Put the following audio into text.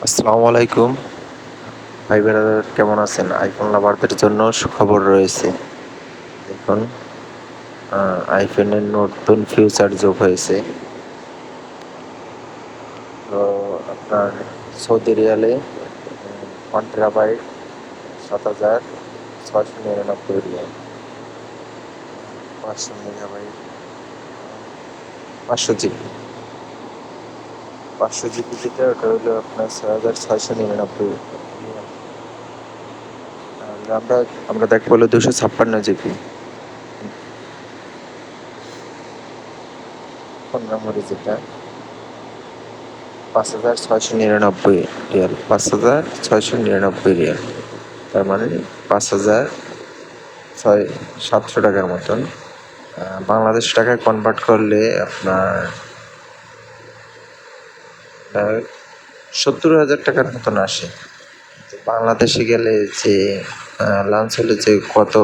আসসালামু আলাইকুম। ভাই ব্রাদার কেমন আছেন? আইফোন লাভারদের জন্য সুখবর রয়েছে। দেখুন, আইফোনের নতুন ফিউচার যোগ হয়েছে। তো আপনার সৌদি রিয়ালে 1 টেরাবাইট ৭,৬৯৯ রিয়াল, ৫০০ মেগাবাইট ৫০০ জিবি। ৫০০ জিবি যেটা ওটা হলো আপনার ৬,৬৯৯ রিয়াল। আর আমরা দেখবো হলো ২৫৬ জিবি। ফোন মেমোরি যেটা ৫,৬৯৯ রিয়াল, ৫,৬৯৯ রিয়াল। তার মানে ৫,৭০০ টাকার মতন। বাংলাদেশ টাকায় কনভার্ট করলে আপনার ৭০,০০০ টাকার মতন আসে। তো বাংলাদেশে গেলে যে লাঞ্চ হলে যে কত